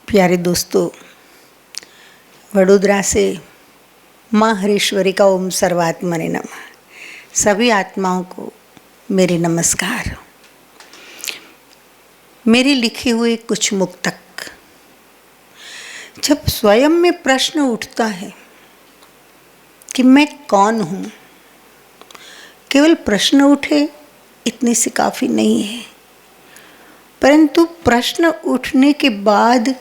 प्यारे दोस्तों, वडोदरा से माँ हरीश्वरी का ओम सर्वात्मने नमः। सभी आत्माओं को मेरे नमस्कार। मेरी लिखी हुई कुछ मुक्तक। जब स्वयं में प्रश्न उठता है कि मैं कौन हूँ, केवल प्रश्न उठे इतने से काफ़ी नहीं है, परंतु प्रश्न उठने के बाद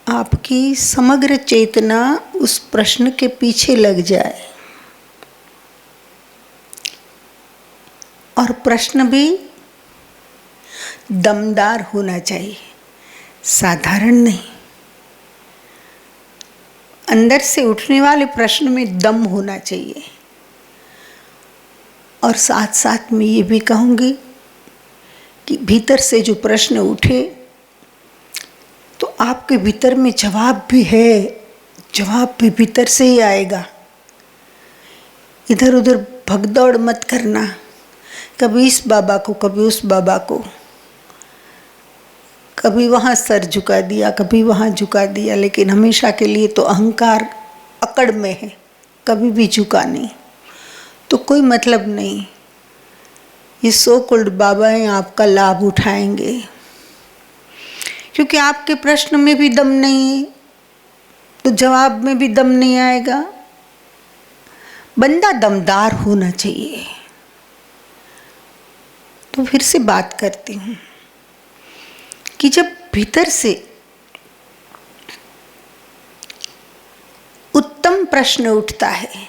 आपकी समग्र चेतना उस प्रश्न के पीछे लग जाए और प्रश्न भी दमदार होना चाहिए, साधारण नहीं। अंदर से उठने वाले प्रश्न में दम होना चाहिए। और साथ साथ में ये भी कहूँगी कि भीतर से जो प्रश्न उठे तो आपके भीतर में जवाब भी है, जवाब भी भीतर से ही आएगा। इधर उधर भगदौड़ मत करना, कभी इस बाबा को कभी उस बाबा को, कभी वहाँ सर झुका दिया कभी वहाँ झुका दिया, लेकिन हमेशा के लिए तो अहंकार अकड़ में है, कभी भी झुका नहीं, तो कोई मतलब नहीं। ये सो कॉल्ड बाबा हैं, आपका लाभ उठाएंगे, क्योंकि आपके प्रश्न में भी दम नहीं है तो जवाब में भी दम नहीं आएगा। बंदा दमदार होना चाहिए। तो फिर से बात करती हूँ कि जब भीतर से उत्तम प्रश्न उठता है,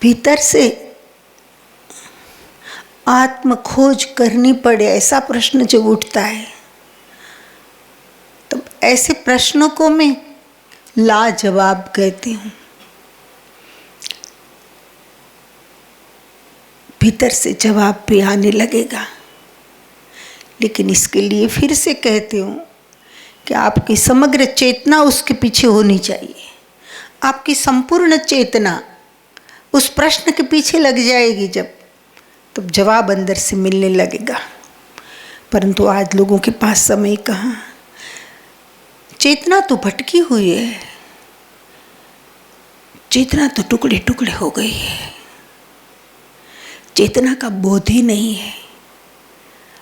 भीतर से आत्म खोज करनी पड़े ऐसा प्रश्न जब उठता है, तब ऐसे प्रश्नों को मैं लाजवाब कहती हूँ। भीतर से जवाब भी आने लगेगा, लेकिन इसके लिए फिर से कहती हूँ कि आपकी समग्र चेतना उसके पीछे होनी चाहिए। आपकी संपूर्ण चेतना उस प्रश्न के पीछे लग जाएगी जब, तब जवाब अंदर से मिलने लगेगा। परंतु आज लोगों के पास समय कहाँ, चेतना तो भटकी हुई है, चेतना तो टुकड़े टुकड़े हो गई है, चेतना का बोध ही नहीं है।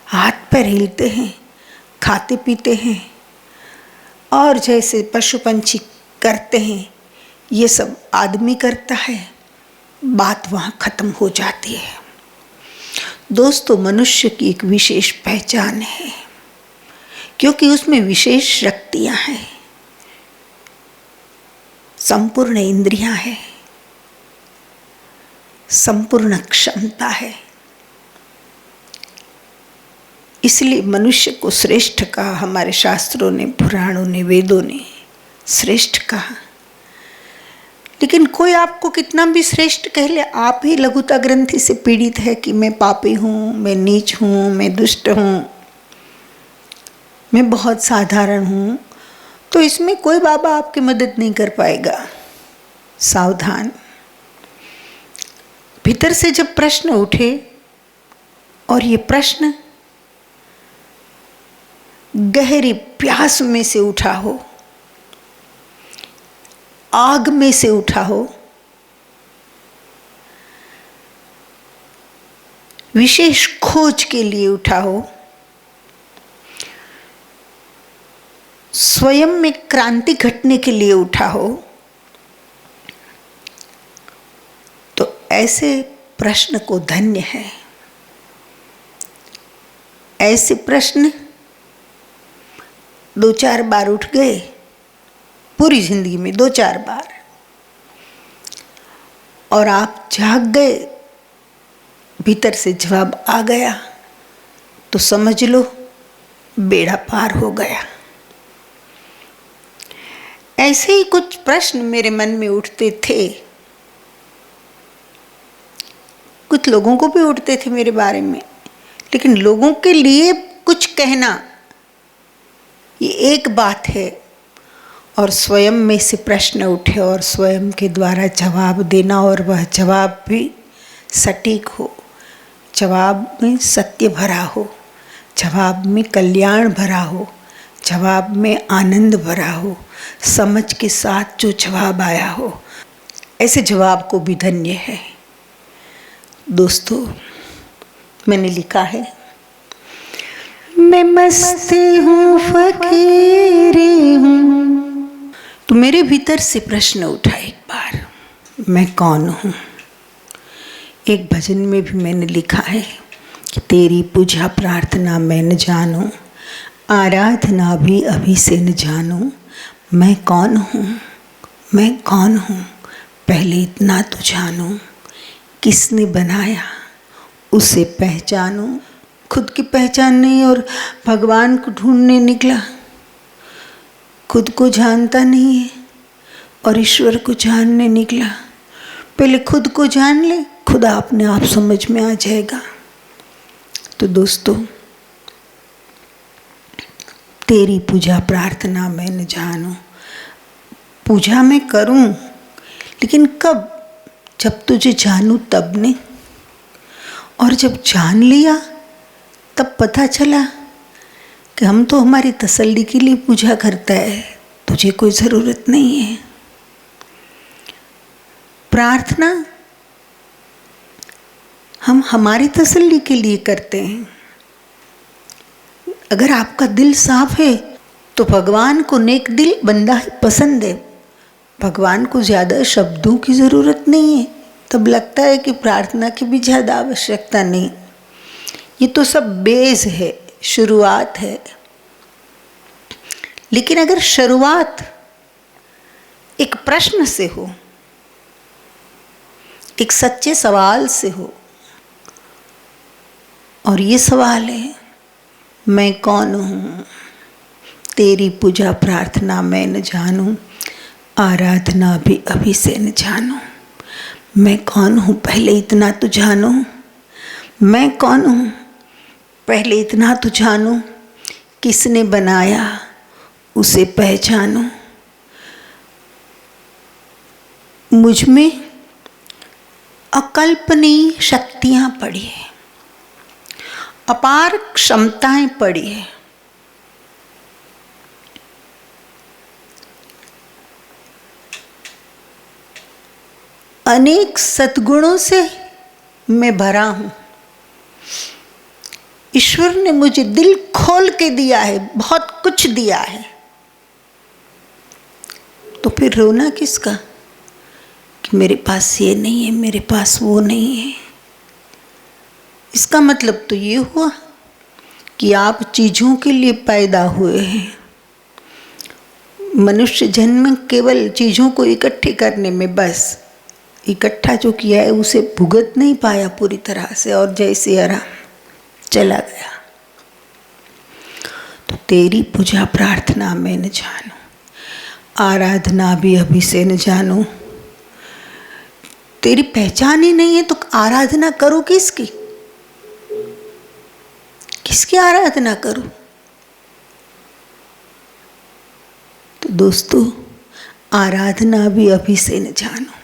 हाथ पैर हिलते हैं, खाते पीते हैं और जैसे पशु पंछी करते हैं, ये सब आदमी करता है, बात वहाँ खत्म हो जाती है। दोस्तों, मनुष्य की एक विशेष पहचान है, क्योंकि उसमें विशेष शक्तियाँ हैं, संपूर्ण इंद्रियाँ हैं, संपूर्ण क्षमता है। इसलिए मनुष्य को श्रेष्ठ कहा, हमारे शास्त्रों ने, पुराणों ने, वेदों ने श्रेष्ठ कहा। लेकिन कोई आपको कितना भी श्रेष्ठ कह ले, आप ही लघुता ग्रंथि से पीड़ित है कि मैं पापी हूँ, मैं नीच हूँ, मैं दुष्ट हूँ, मैं बहुत साधारण हूँ, तो इसमें कोई बाबा आपकी मदद नहीं कर पाएगा। सावधान। भीतर से जब प्रश्न उठे और ये प्रश्न गहरी प्यास में से उठा हो, आग में से उठा हो, विशेष खोज के लिए उठा हो, स्वयं में क्रांति घटने के लिए उठा हो, तो ऐसे प्रश्न को धन्य है। ऐसे प्रश्न 2-4 बार उठ गए, पूरी जिंदगी में 2-4 बार, और आप जाग गए, भीतर से जवाब आ गया, तो समझ लो बेड़ा पार हो गया। ऐसे ही कुछ प्रश्न मेरे मन में उठते थे, कुछ लोगों को भी उठते थे मेरे बारे में, लेकिन लोगों के लिए कुछ कहना ये एक बात है, और स्वयं में से प्रश्न उठे और स्वयं के द्वारा जवाब देना, और वह जवाब भी सटीक हो, जवाब में सत्य भरा हो, जवाब में कल्याण भरा हो, जवाब में आनंद भरा हो, समझ के साथ जो जवाब आया हो, ऐसे जवाब को भी धन्य है। दोस्तों, मैंने लिखा है, मैं मस्त हूँ फकीरी हूँ। तो मेरे भीतर से प्रश्न उठा एक बार, मैं कौन हूँ? एक भजन में भी मैंने लिखा है कि तेरी पूजा प्रार्थना मैं न जानूं, आराधना भी अभी से न जानूं। मैं कौन हूँ, मैं कौन हूँ, पहले इतना तो जानूं। किसने बनाया उसे पहचानूं। खुद की पहचान नहीं और भगवान को ढूंढने निकला। खुद को जानता नहीं है और ईश्वर को जानने निकला। पहले खुद को जान ले, खुदा अपने आप समझ में आ जाएगा। तो दोस्तों, तेरी पूजा प्रार्थना मैं न जानूं। पूजा मैं करूं, लेकिन कब? जब तुझे जानूं तब नहीं। और जब जान लिया तब पता चला कि हम तो हमारी तसल्ली के लिए पूजा करता है, तुझे कोई ज़रूरत नहीं है। प्रार्थना हम हमारी तसल्ली के लिए करते हैं। अगर आपका दिल साफ है तो भगवान को नेक दिल बंदा है पसंद है। भगवान को ज़्यादा शब्दों की ज़रूरत नहीं है। तब लगता है कि प्रार्थना की भी ज़्यादा आवश्यकता नहीं। ये तो सब बेस है, शुरुआत है। लेकिन अगर शुरुआत एक प्रश्न से हो, एक सच्चे सवाल से हो, और ये सवाल है, मैं कौन हूँ? तेरी पूजा प्रार्थना मैं न जानूं, आराधना भी अभी से न जानूं। मैं कौन हूँ, पहले इतना तो जानूं। मैं कौन हूँ, पहले इतना तो जानूं। किसने बनाया उसे पहचानूं। मुझ में अकल्पनीय शक्तियाँ पड़ी हैं, अपार क्षमताएं पड़ी हैं। अनेक सद्गुणों से मैं भरा हूँ। ईश्वर ने मुझे दिल खोल के दिया है, बहुत कुछ दिया है। तो फिर रोना किसका कि मेरे पास ये नहीं है, मेरे पास वो नहीं है। इसका मतलब तो ये हुआ कि आप चीज़ों के लिए पैदा हुए हैं। मनुष्य जन्म केवल चीज़ों को इकट्ठे करने में, बस इकट्ठा जो किया है उसे भुगत नहीं पाया पूरी तरह से, और जैसे आराम चला गया। तो तेरी पूजा प्रार्थना मैं न जानूं, आराधना भी अभी से न जानूं। तेरी पहचान ही नहीं है तो आराधना करो किसकी? किसकी आराधना करूं? तो दोस्तों, आराधना भी अभी से न जानूं।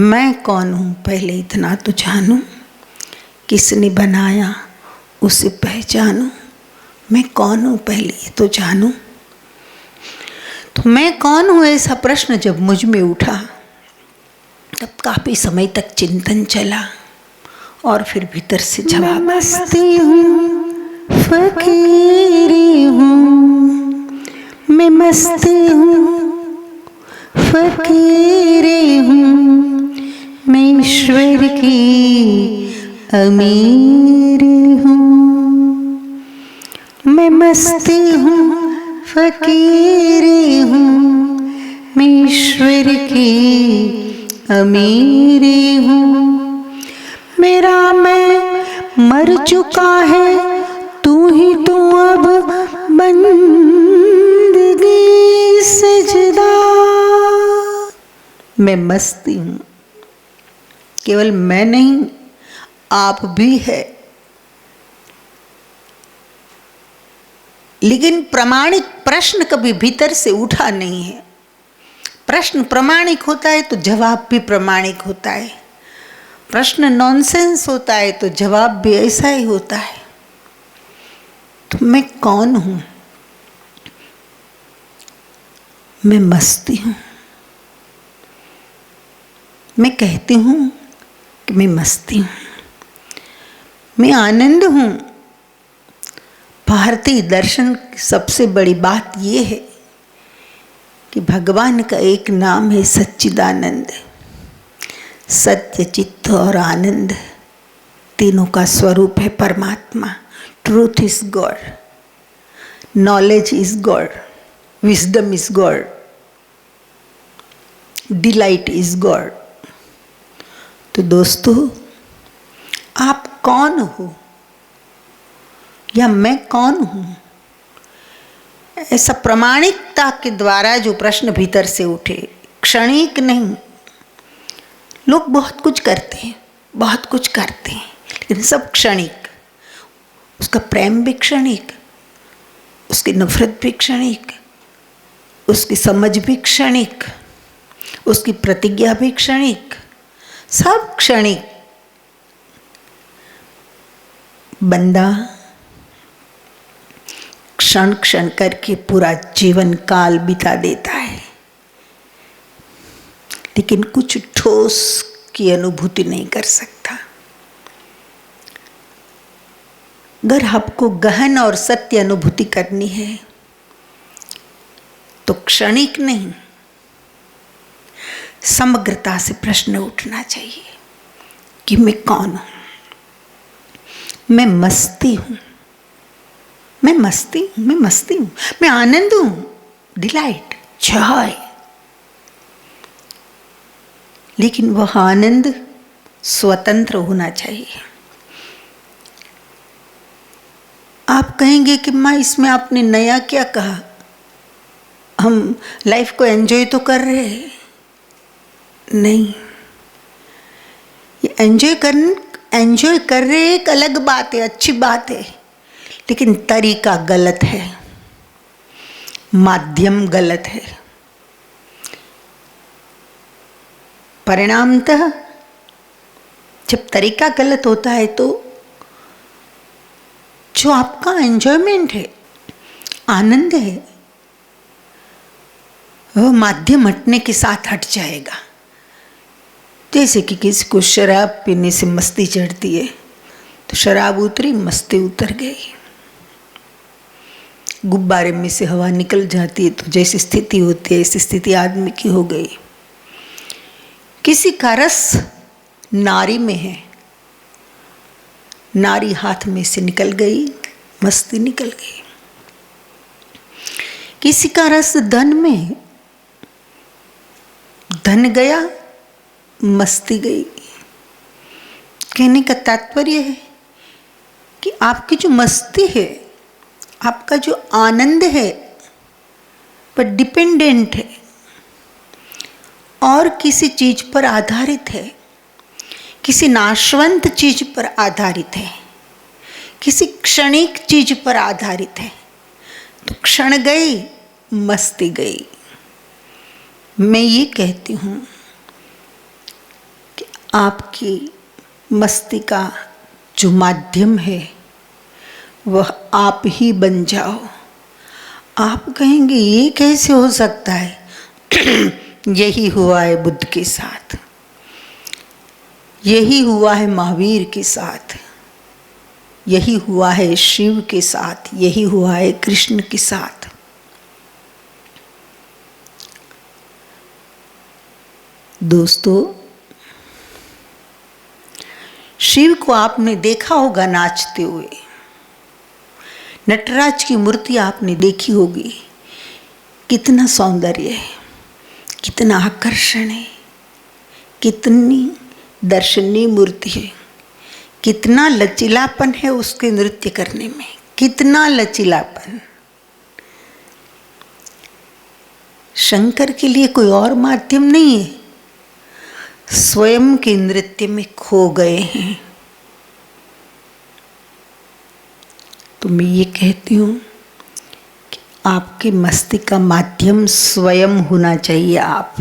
मैं कौन हूं, पहले इतना तो जानूं। किसने बनाया उसे पहचानूं। मैं कौन हूं, पहले ये तो जानूं। तो मैं कौन हूं, ऐसा प्रश्न जब मुझ में उठा, तब काफी समय तक चिंतन चला और फिर भीतर से जवाब, मस्ती हूँ फकीरी हूँ, मैं मस्ती हूँ फकीरी हूँ, मैं ईश्वर की अमीरी हूँ। मैं मस्ती हूँ फकीरी हूँ, मैं ईश्वर की अमीरी हूँ। मेरा मैं मर चुका है, तू ही तू अब बंदगी सजदा। मैं मस्ती हूँ, केवल मैं नहीं, आप भी है। लेकिन प्रामाणिक प्रश्न कभी भीतर से उठा नहीं है। प्रश्न प्रामाणिक होता है तो जवाब भी प्रामाणिक होता है। प्रश्न नॉनसेंस होता है तो जवाब भी ऐसा ही होता है। तो मैं कौन हूं? मैं मस्ती हूं। मैं कहती हूं कि मैं मस्ती हूं, मैं आनंद हूं। भारतीय दर्शन की सबसे बड़ी बात यह है कि भगवान का एक नाम है सच्चिदानंद। सत्य, चित्त और आनंद तीनों का स्वरूप है परमात्मा। Truth is God, knowledge is God, wisdom is God, delight is God. तो दोस्तों, आप कौन हो या मैं कौन हूं? ऐसा प्रामाणिकता के द्वारा जो प्रश्न भीतर से उठे, क्षणिक नहीं। लोग बहुत कुछ करते हैं, बहुत कुछ करते हैं, लेकिन सब क्षणिक। उसका प्रेम भी क्षणिक, उसकी नफरत भी क्षणिक, उसकी समझ भी क्षणिक, उसकी प्रतिज्ञा भी क्षणिक, सब क्षणिक। बंदा क्षण क्षण करके पूरा जीवन काल बिता देता है, लेकिन कुछ ठोस की अनुभूति नहीं कर सकता। अगर आपको गहन और सत्य अनुभूति करनी है तो क्षणिक नहीं, समग्रता से प्रश्न उठना चाहिए कि मैं कौन हूं? मैं मस्ती हूं, मैं मस्ती हूं, मैं मस्ती हूं, मैं आनंद हूं, डिलाइट, जॉय। लेकिन वह आनंद स्वतंत्र होना चाहिए। आप कहेंगे कि माँ, इसमें आपने नया क्या कहा? हम लाइफ को एंजॉय तो कर रहे हैं। नहीं, ये एंजॉय कर रहे एक अलग बात है, अच्छी बात है, लेकिन तरीका गलत है, माध्यम गलत है। परिणामतः जब तरीका गलत होता है तो जो आपका एंजॉयमेंट है, आनंद है, वह माध्यम हटने के साथ हट जाएगा। जैसे कि किसी को शराब पीने से मस्ती चढ़ती है, तो शराब उतरी, मस्ती उतर गई। गुब्बारे में से हवा निकल जाती है तो जैसी स्थिति होती है ऐसी स्थिति आदमी की हो गई। किसी का रस नारी में है, नारी हाथ में से निकल गई, मस्ती निकल गई। किसी का रस धन में है, धन गया, मस्ती गई। कहने का तात्पर्य है कि आपकी जो मस्ती है, आपका जो आनंद है, वह डिपेंडेंट है और किसी चीज पर आधारित है, किसी नाशवंत चीज पर आधारित है, किसी क्षणिक चीज पर आधारित है। तो क्षण गई, मस्ती गई। मैं ये कहती हूं कि आपकी मस्ती का जो माध्यम है वह आप ही बन जाओ। आप कहेंगे ये कैसे हो सकता है? यही हुआ है बुद्ध के साथ, यही हुआ है महावीर के साथ, यही हुआ है शिव के साथ, यही हुआ है कृष्ण के साथ। दोस्तों, शिव को आपने देखा होगा नाचते हुए, नटराज की मूर्ति आपने देखी होगी। कितना सौंदर्य है, कितना आकर्षण है, कितनी दर्शनीय मूर्ति है, कितना लचीलापन है उसके नृत्य करने में, कितना लचीलापन। शंकर के लिए कोई और माध्यम नहीं है, स्वयं के नृत्य में खो गए हैं। तो मैं ये कहती हूँ कि आपकी मस्ती का माध्यम स्वयं होना चाहिए। आप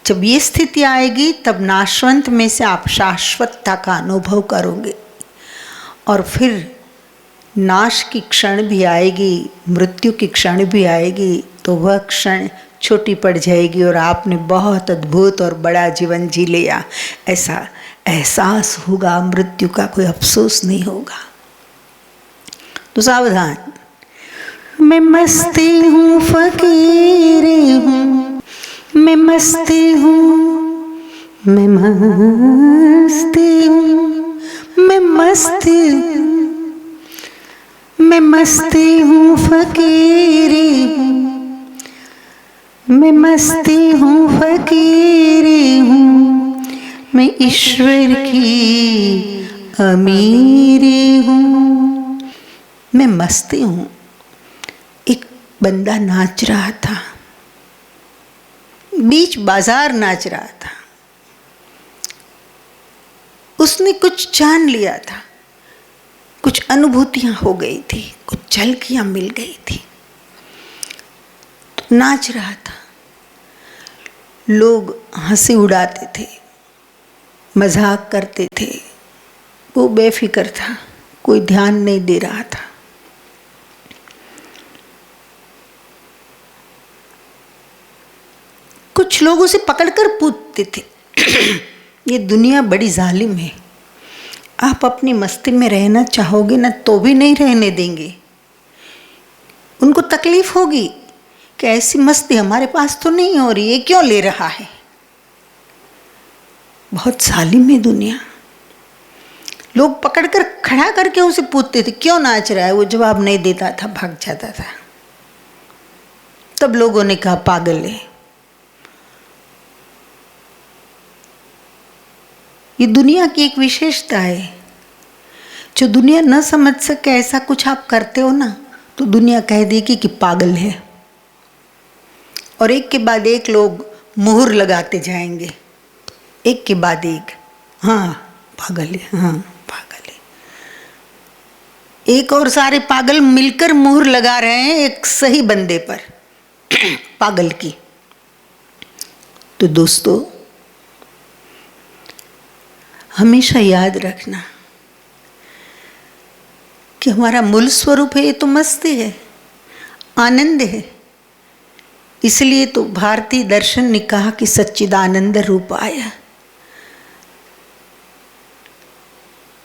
जब ये स्थिति आएगी तब नाशवंत में से आप शाश्वतता का अनुभव करोगे और फिर नाश की क्षण भी आएगी, मृत्यु की क्षण भी आएगी, तो वह क्षण छोटी पड़ जाएगी और आपने बहुत अद्भुत और बड़ा जीवन जी लिया, ऐसा एहसास होगा। मृत्यु का कोई अफसोस नहीं होगा। तो सावधान। मैं मस्ती हूँ, फकीर हूँ, मैं मस्ती हूँ, मैं मस्ती हूँ, मैं मस्ती हूँ, मैं मस्ती हूँ, फकीर हूँ, मैं मस्ती हूँ, फकीर हूँ, मैं ईश्वर की अमीरी हूँ। मैं मस्ती हूँ। एक बंदा नाच रहा था, बीच बाजार नाच रहा था। उसने कुछ जान लिया था, कुछ अनुभूतियां हो गई थी, कुछ झलकियां मिल गई थी, तो नाच रहा था। लोग हंसी उड़ाते थे, मजाक करते थे, वो बेफिक्र था, कोई ध्यान नहीं दे रहा था। कुछ लोग उसे पकड़कर पूछते थे, ये दुनिया बड़ी जालिम है, आप अपनी मस्ती में रहना चाहोगे ना तो भी नहीं रहने देंगे। उनको तकलीफ होगी कि ऐसी मस्ती हमारे पास तो नहीं हो रही है, क्यों ले रहा है। बहुत जालिम है दुनिया। लोग पकड़कर खड़ा करके उसे पूछते थे क्यों नाच रहा है, वो जवाब नहीं देता था, भाग जाता था। तब लोगों ने कहा पागल है। ये दुनिया की एक विशेषता है, जो दुनिया न समझ सके ऐसा कुछ आप करते हो ना, तो दुनिया कह देगी कि पागल है, और एक के बाद एक लोग मुहर लगाते जाएंगे, एक के बाद एक, हाँ पागल है, हाँ पागल है। एक और सारे पागल मिलकर मुहर लगा रहे हैं एक सही बंदे पर, पागल की। तो दोस्तों, हमेशा याद रखना कि हमारा मूल स्वरूप है, ये तो मस्ती है, आनंद है। इसलिए तो भारतीय दर्शन ने कहा कि सच्चिदानंद रूप आया।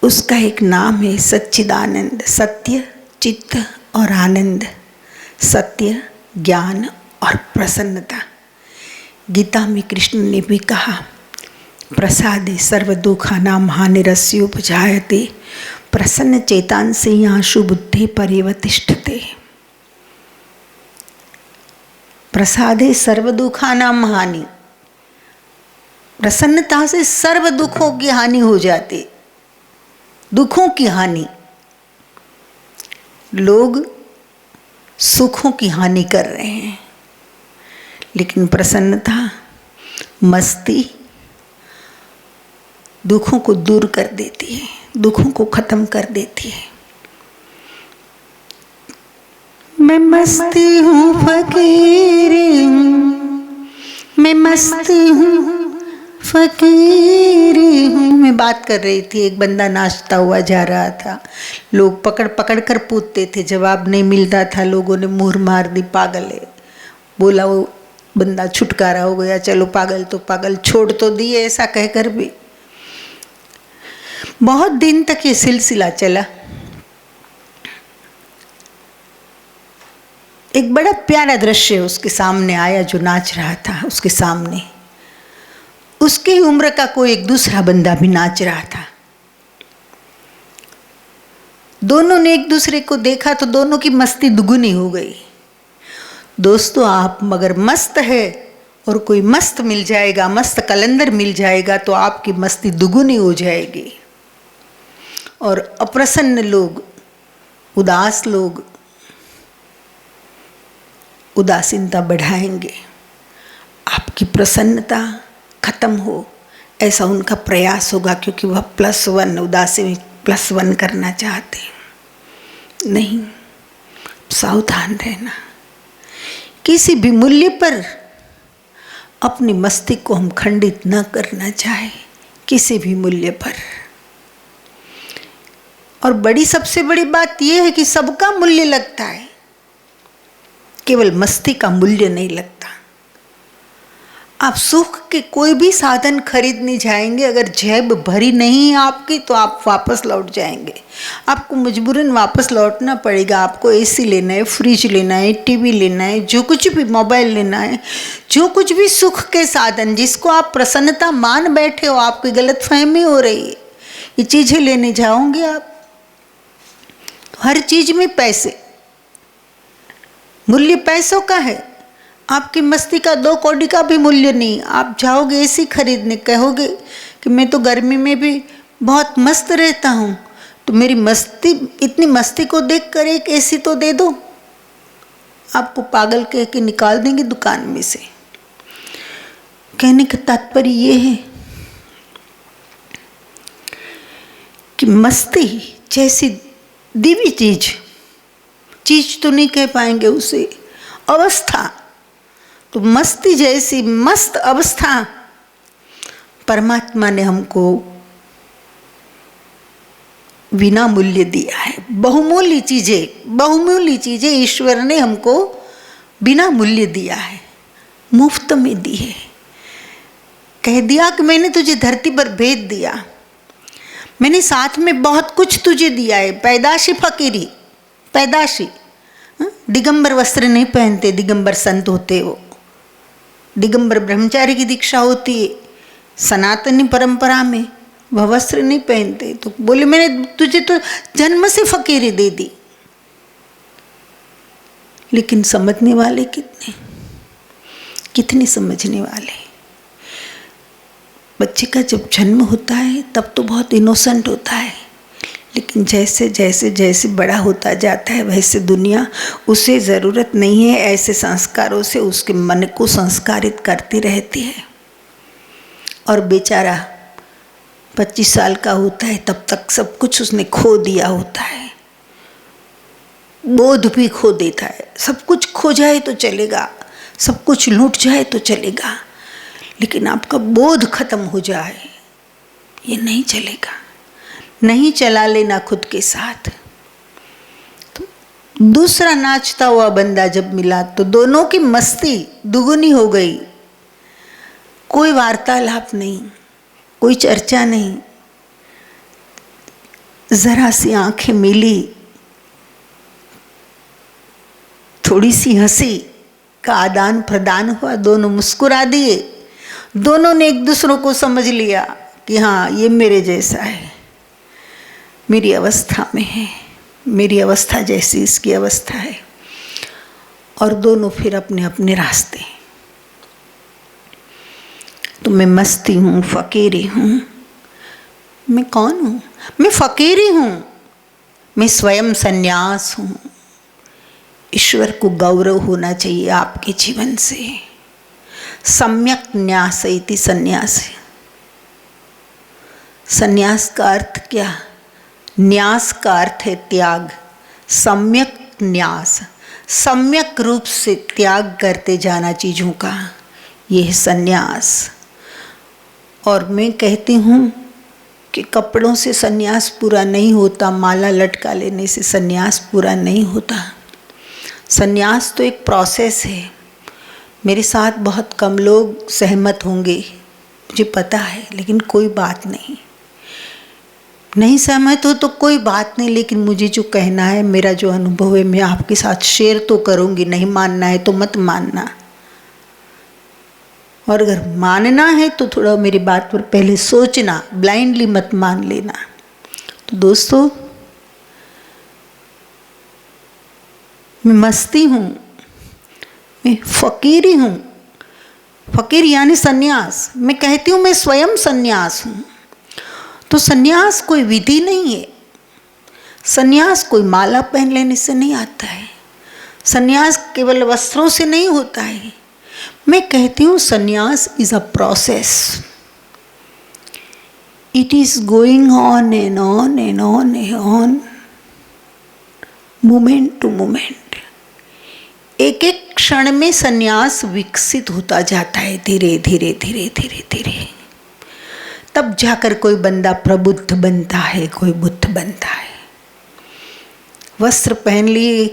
उसका एक नाम है सच्चिदानंद, सत्य, चित्त और आनंद, सत्य, ज्ञान और प्रसन्नता। गीता में कृष्ण ने भी कहा, प्रसादे सर्व दुखानां हानिरस्योपजायते, प्रसन्न चेतांसि आशु बुद्धि परिवतिष्ठते। प्रसादे सर्व दुखानां हानि, प्रसन्नता से सर्व दुखों की हानि हो जाती। दुखों की हानि, लोग सुखों की हानि कर रहे हैं, लेकिन प्रसन्नता, मस्ती दुखों को दूर कर देती है, दुखों को खत्म कर देती है। मैं मस्ती हूँ, फकीर हूँ, मैं मस्ती हूँ, फकीर हूँ। मैं बात कर रही थी, एक बंदा नाचता हुआ जा रहा था, लोग पकड़ पकड़ कर पूछते थे, जवाब नहीं मिलता था, लोगों ने मुहर मार दी, पागल है। बोला वो बंदा छुटकारा हो गया, चलो पागल तो पागल, छोड़ तो दिए, ऐसा कहकर भी। बहुत दिन तक ये सिलसिला चला। एक बड़ा प्यारा दृश्य उसके सामने आया, जो नाच रहा था उसके सामने, उसकी ही उम्र का कोई एक दूसरा बंदा भी नाच रहा था। दोनों ने एक दूसरे को देखा तो दोनों की मस्ती दुगुनी हो गई। दोस्तों, आप मगर मस्त है और कोई मस्त मिल जाएगा, मस्त कलंदर मिल जाएगा, तो आपकी मस्ती दुगुनी हो जाएगी। और अप्रसन्न लोग, उदास लोग उदासीनता बढ़ाएंगे, आपकी प्रसन्नता खत्म हो ऐसा उनका प्रयास होगा, क्योंकि वह +1 उदासी में +1 करना चाहते हैं। नहीं, सावधान रहना। किसी भी मूल्य पर अपनी मस्ती को हम खंडित न करना चाहें, किसी भी मूल्य पर। और बड़ी सबसे बड़ी बात यह है कि सबका मूल्य लगता है, केवल मस्ती का मूल्य नहीं लगता। आप सुख के कोई भी साधन खरीदने जाएंगे, अगर जेब भरी नहीं है आपकी तो आप वापस लौट जाएंगे। आपको मजबूरन वापस लौटना पड़ेगा। आपको एसी लेना है, फ्रिज लेना है, टीवी लेना है, जो कुछ भी, मोबाइल लेना है, जो कुछ भी सुख के साधन जिसको आप प्रसन्नता मान बैठे हो, आपकी गलतफहमी हो रही है, ये चीज़ें लेने जाओगे आप, हर चीज में पैसे, मूल्य पैसों का है। आपकी मस्ती का 2 कौड़ी का भी मूल्य नहीं। आप जाओगे एसी खरीदने, कहोगे कि मैं तो गर्मी में भी बहुत मस्त रहता हूँ, तो मेरी मस्ती, इतनी मस्ती को देखकर एक एसी तो दे दो। आपको पागल कह के निकाल देंगे दुकान में से। कहने का तात्पर्य ये है कि मस्ती जैसी दिव्य चीज तो नहीं कह पाएंगे उसे, अवस्था, तो मस्ती जैसी मस्त अवस्था परमात्मा ने हमको बिना मूल्य दिया है। बहुमूल्य चीजें ईश्वर ने हमको बिना मूल्य दिया है, मुफ्त में दी है। कह दिया कि मैंने तुझे धरती पर भेज दिया, मैंने साथ में बहुत कुछ तुझे दिया है। पैदाशी फकीरी, पैदाशी, दिगंबर वस्त्र नहीं पहनते, दिगंबर संत होते वो, दिगंबर ब्रह्मचारी की दीक्षा होती है सनातनी परंपरा में, वह वस्त्र नहीं पहनते। तो बोले मैंने तुझे तो जन्म से फकीरी दे दी। लेकिन समझने वाले कितने समझने वाले। बच्चे का जब जन्म होता है तब तो बहुत इनोसेंट होता है, लेकिन जैसे जैसे जैसे बड़ा होता जाता है वैसे दुनिया उसे ज़रूरत नहीं है ऐसे संस्कारों से उसके मन को संस्कारित करती रहती है। और बेचारा 25 साल का होता है तब तक सब कुछ उसने खो दिया होता है, बोध भी खो देता है। सब कुछ खो जाए तो चलेगा, सब कुछ लूट जाए तो चलेगा, लेकिन आपका बोध खत्म हो जाए ये नहीं चलेगा। नहीं चला लेना खुद के साथ। तो दूसरा नाचता हुआ बंदा जब मिला तो दोनों की मस्ती दुगुनी हो गई। कोई वार्तालाप नहीं, कोई चर्चा नहीं, जरा सी आंखें मिली, थोड़ी सी हंसी का आदान प्रदान हुआ, दोनों मुस्कुरा दिए, दोनों ने एक दूसरों को समझ लिया कि हाँ ये मेरे जैसा है, मेरी अवस्था में है, मेरी अवस्था जैसी इसकी अवस्था है। और दोनों फिर अपने अपने रास्ते। तो मैं मस्ती हूँ, फकीरी हूँ। मैं कौन हूँ? मैं फकीरी हूँ, मैं स्वयं सन्यास हूँ। ईश्वर को गौरव होना चाहिए आपके जीवन से। सम्यक न्यास इति सन्यास। सन्यास का अर्थ क्या? न्यास का अर्थ है त्याग। सम्यक न्यास, सम्यक रूप से त्याग करते जाना चीज़ों का, यह है सन्यास। और मैं कहती हूँ कि कपड़ों से सन्यास पूरा नहीं होता, माला लटका लेने से सन्यास पूरा नहीं होता। सन्यास तो एक प्रोसेस है। मेरे साथ बहुत कम लोग सहमत होंगे, मुझे पता है, लेकिन कोई बात नहीं, नहीं सहमत हो तो कोई बात नहीं। लेकिन मुझे जो कहना है, मेरा जो अनुभव है, मैं आपके साथ शेयर तो करूँगी। नहीं मानना है तो मत मानना, और अगर मानना है तो थोड़ा मेरी बात पर पहले सोचना, ब्लाइंडली मत मान लेना। तो दोस्तों, मैं मस्ती हूँ, मैं फकीरी हूँ। फकीर यानी सन्यास। मैं कहती हूँ मैं स्वयं सन्यास हूँ। तो सन्यास कोई विधि नहीं है, सन्यास कोई माला पहन लेने से नहीं आता है, सन्यास केवल वस्त्रों से नहीं होता है। मैं कहती हूँ sannyas is a process. It is going on and on and on and on, moment to moment. एक एक क्षण में सन्यास विकसित होता जाता है, धीरे धीरे धीरे धीरे धीरे। तब जाकर कोई बंदा प्रबुद्ध बनता है, कोई बुद्ध बनता है। वस्त्र पहन लिए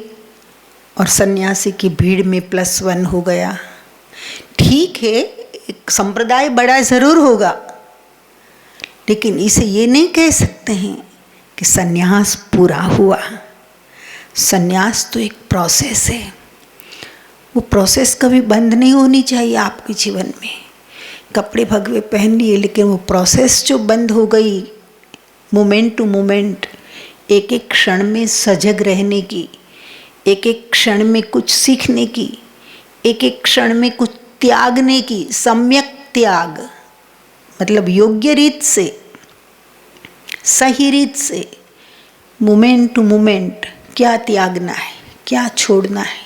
और सन्यासी की भीड़ में +1 हो गया। ठीक है, एक संप्रदाय बड़ा ज़रूर होगा, लेकिन इसे ये नहीं कह सकते हैं कि सन्यास पूरा हुआ। सन्यास तो एक प्रोसेस है, वो प्रोसेस कभी बंद नहीं होनी चाहिए आपके जीवन में। कपड़े भगवे पहन लिए, लेकिन वो प्रोसेस जो बंद हो गई, मोमेंट टू मोमेंट, एक एक क्षण में सजग रहने की, एक एक क्षण में कुछ सीखने की, एक एक क्षण में कुछ त्यागने की, सम्यक त्याग मतलब योग्य रीत से, सही रीत से, मोमेंट टू मोमेंट क्या त्यागना है, क्या छोड़ना है,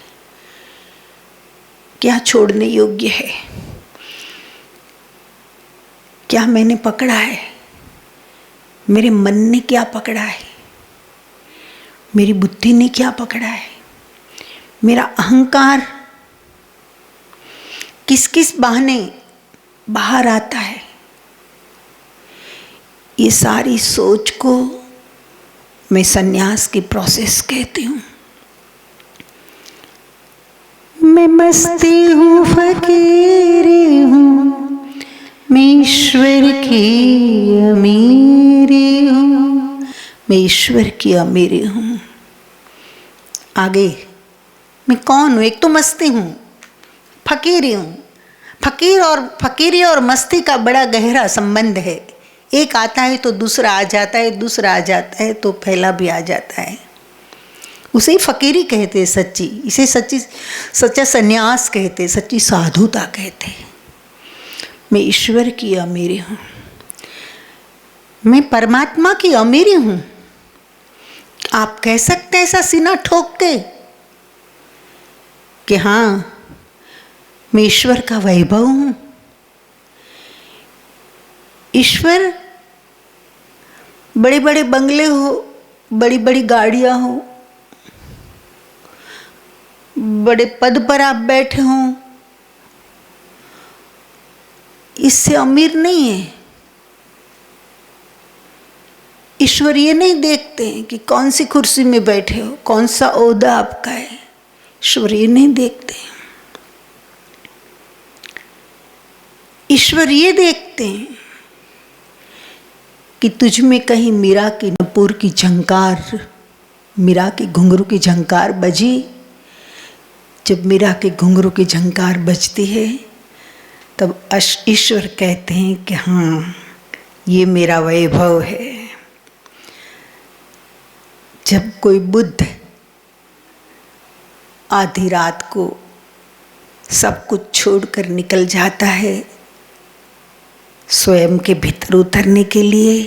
क्या छोड़ने योग्य है, क्या मैंने पकड़ा है, मेरे मन ने क्या पकड़ा है, मेरी बुद्धि ने क्या पकड़ा है, मेरा अहंकार किस किस बहाने बाहर आता है। ये सारी सोच को मैं सन्यास की प्रोसेस कहती हूँ। मैं मस्ती हूँ, फकीरी हूँ, मैं ईश्वर की अमीरी हूँ, मैं ईश्वर की अमीरी हूँ। आगे मैं कौन हूँ? एक तो मस्ती हूँ, फकीरी हूँ। फकीरी और मस्ती का बड़ा गहरा संबंध है। एक आता है तो दूसरा आ जाता है, दूसरा आ जाता है तो पहला भी आ जाता है। उसे ही फकीरी कहते हैं सच्ची, इसे सच्चा सन्यास कहते, सच्ची साधुता कहते। मैं ईश्वर की अमीरी हूँ, मैं परमात्मा की अमीरी हूँ। आप कह सकते हैं ऐसा सीना ठोक के कि हाँ, मैं ईश्वर का वैभव हूँ। ईश्वर बड़े बड़े बंगले हो, बड़ी बड़ी गाड़ियाँ हो, बड़े पद पर आप बैठे हों, इससे अमीर नहीं है। ईश्वर ये नहीं देखते हैं कि कौन सी कुर्सी में बैठे हो, कौन सा ओहदा आपका है। ईश्वर ये नहीं देखते। ईश्वर ये देखते हैं कि तुझ में कहीं मीरा की नूपुर की झंकार, मीरा की घुंघरू की झंकार बजी। जब मीरा के घुंघरू की झंकार बजती है तब ईश्वर कहते हैं कि हाँ, ये मेरा वैभव है। जब कोई बुद्ध आधी रात को सब कुछ छोड़कर निकल जाता है स्वयं के भीतर उतरने के लिए,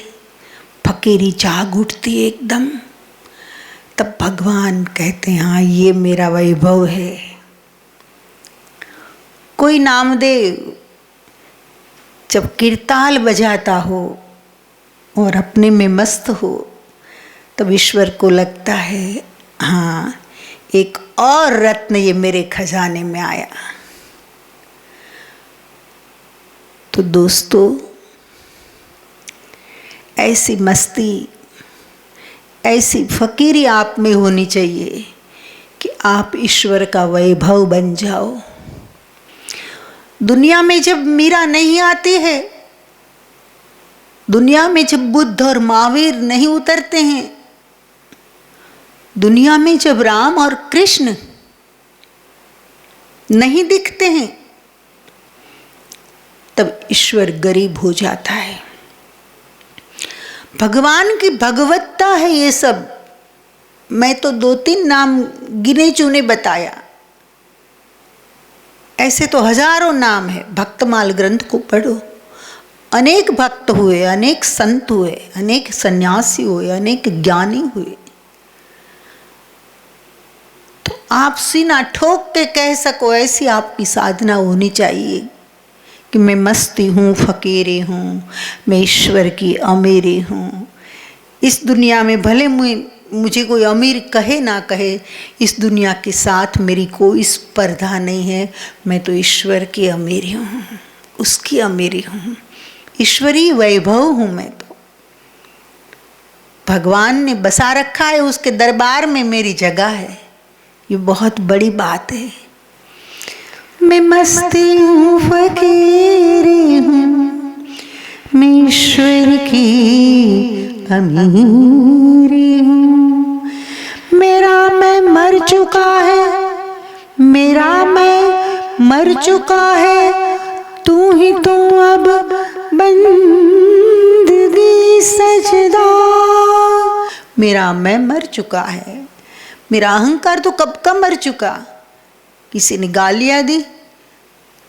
फकीरी जाग उठती है एकदम, तब भगवान कहते हैं हाँ, ये मेरा वैभव है। कोई नामदेव जब कीर्ताल बजाता हो और अपने में मस्त हो तब ईश्वर को लगता है हाँ, एक और रत्न ये मेरे खजाने में आया। तो दोस्तों, ऐसी मस्ती, ऐसी फकीरी आप में होनी चाहिए कि आप ईश्वर का वैभव बन जाओ। दुनिया में जब मीरा नहीं आती है, दुनिया में जब बुद्ध और महावीर नहीं उतरते हैं, दुनिया में जब राम और कृष्ण नहीं दिखते हैं, तब ईश्वर गरीब हो जाता है। भगवान की भगवत्ता है ये सब। मैं तो 2-3 नाम गिने चुने बताया, ऐसे तो हजारों नाम है। भक्तमाल ग्रंथ को पढ़ो, अनेक भक्त हुए, अनेक संत हुए, अनेक सन्यासी हुए, अनेक ज्ञानी हुए। तो आप सीना ठोक के कह सको, ऐसी आपकी साधना होनी चाहिए कि मैं मस्ती हूँ, फकीरी हूँ, मैं ईश्वर की अमीरी हूँ। इस दुनिया में भले मुझे कोई अमीर कहे ना कहे, इस दुनिया के साथ मेरी कोई स्पर्धा नहीं है। मैं तो ईश्वर की अमीरी हूँ, उसकी अमीरी हूँ, ईश्वरीय वैभव हूँ मैं तो। भगवान ने बसा रखा है, उसके दरबार में मेरी जगह है। ये बहुत बड़ी बात है। मैं मस्ती हूँ, फकीरी हूँ, मैं ईश्वर की अमीरी हूँ। मेरा मैं मर चुका है, मेरा मैं मर चुका है, तू ही तू अब बंदगी सजदा। मेरा मैं मर चुका है, मेरा अहंकार तो कब का मर चुका। किसी ने गालियाँ दी,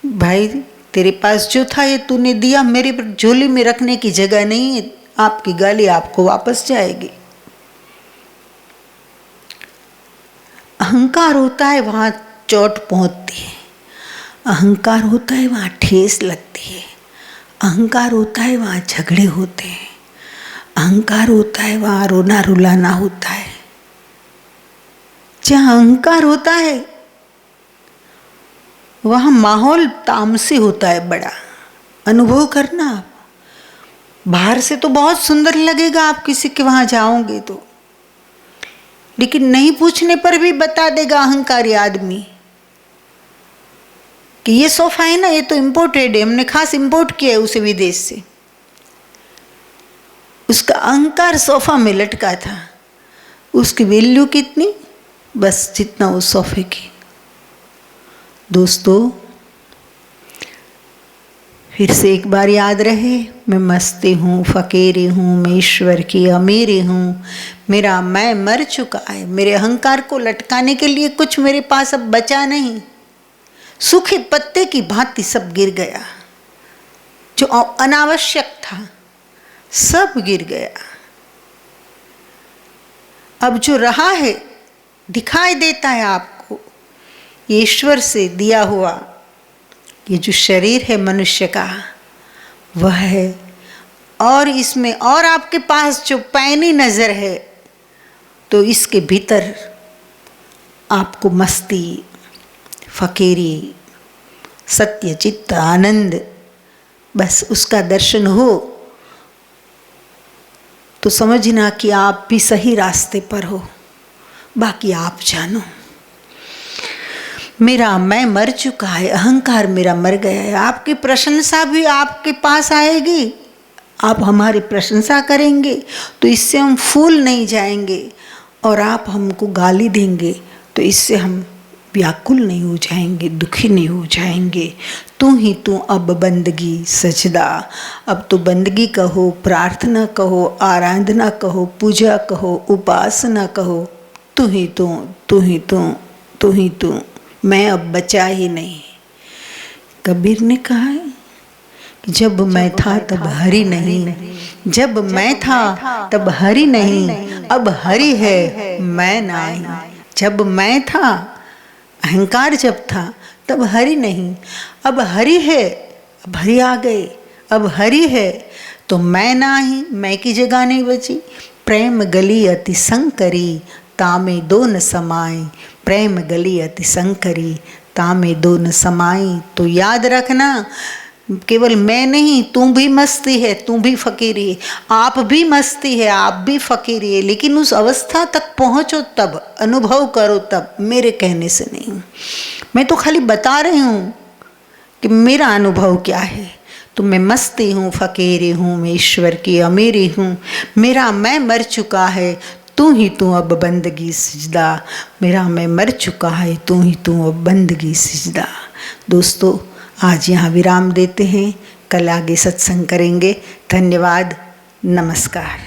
भाई तेरे पास जो था ये तूने दिया, मेरे झोली में रखने की जगह नहीं है, आपकी गाली आपको वापस जाएगी। अहंकार होता है वहाँ चोट पहुँचती है, अहंकार होता है वहाँ ठेस लगती है, अहंकार होता है वहाँ झगड़े होते हैं, अहंकार होता है वहाँ रोना रुलाना होता है। जहाँ अहंकार होता है वहाँ माहौल तामसी होता है बड़ा। अनुभव करना आप, बाहर से तो बहुत सुंदर लगेगा आप किसी के वहाँ जाओगे तो, लेकिन नहीं पूछने पर भी बता देगा अहंकारी आदमी कि ये सोफा है ना, ये तो इम्पोर्टेड है, हमने खास इम्पोर्ट किया है उसे विदेश से। उसका अहंकार सोफा में लटका था, उसकी वैल्यू कितनी, बस जितना उस सोफे की। दोस्तों फिर से एक बार याद रहे, मैं मस्ती हूँ, फकीरी हूँ, मैं ईश्वर की अमीरी हूँ। मेरा मैं मर चुका है, मेरे अहंकार को लटकाने के लिए कुछ मेरे पास अब बचा नहीं। सूखे पत्ते की भांति सब गिर गया, जो अनावश्यक था सब गिर गया। अब जो रहा है दिखाई देता है आपको, ये ईश्वर से दिया हुआ ये जो शरीर है मनुष्य का वह है, और इसमें और आपके पास जो पैनी नजर है, तो इसके भीतर आपको मस्ती, फकीरी, सत्य चित्त आनंद, बस उसका दर्शन हो तो समझना कि आप भी सही रास्ते पर हो। बाकी आप जानो। मेरा मैं मर चुका है, अहंकार मेरा मर गया है। आपकी प्रशंसा भी आपके पास आएगी, आप हमारी प्रशंसा करेंगे तो इससे हम फूल नहीं जाएंगे, और आप हमको गाली देंगे तो इससे हम व्याकुल नहीं हो जाएंगे, दुखी नहीं हो जाएंगे। तू ही तू अब बंदगी सजदा। अब तो बंदगी कहो, प्रार्थना कहो, आराधना कहो, पूजा कहो, उपासना कहो, तू ही तू, तू ही तू, तू ही तू, मैं अब बचा ही नहीं। कबीर ने कहा है कि जब मैं था तब हरि नहीं, जब मैं था तब हरि नहीं, अब हरि है मैं नहीं। जब मैं था, अहंकार जब था तब हरि नहीं, अब हरि है, अब हरि आ गए, अब हरि है तो मैं नाही, मैं की जगह नहीं बची। प्रेम गली अति संकरी, तामे दो न समाए, प्रेम गली अति संकरी, तामे दो न समाई। तो याद रखना, केवल मैं नहीं, तू भी मस्ती है, तू भी फकीरी है, आप भी मस्ती है, आप भी फकीरी है, लेकिन उस अवस्था तक पहुँचो तब, अनुभव करो तब, मेरे कहने से नहीं। मैं तो खाली बता रही हूँ कि मेरा अनुभव क्या है। तो मैं मस्ती हूँ, फकीरी हूँ, मैं ईश्वर की अमीरी हूँ। मेरा मैं मर चुका है, तू ही तू अब बंदगी सिजदा। मेरा मैं मर चुका है, तू ही तू अब बंदगी सिजदा। दोस्तों आज यहाँ विराम देते हैं, कल आगे सत्संग करेंगे। धन्यवाद, नमस्कार।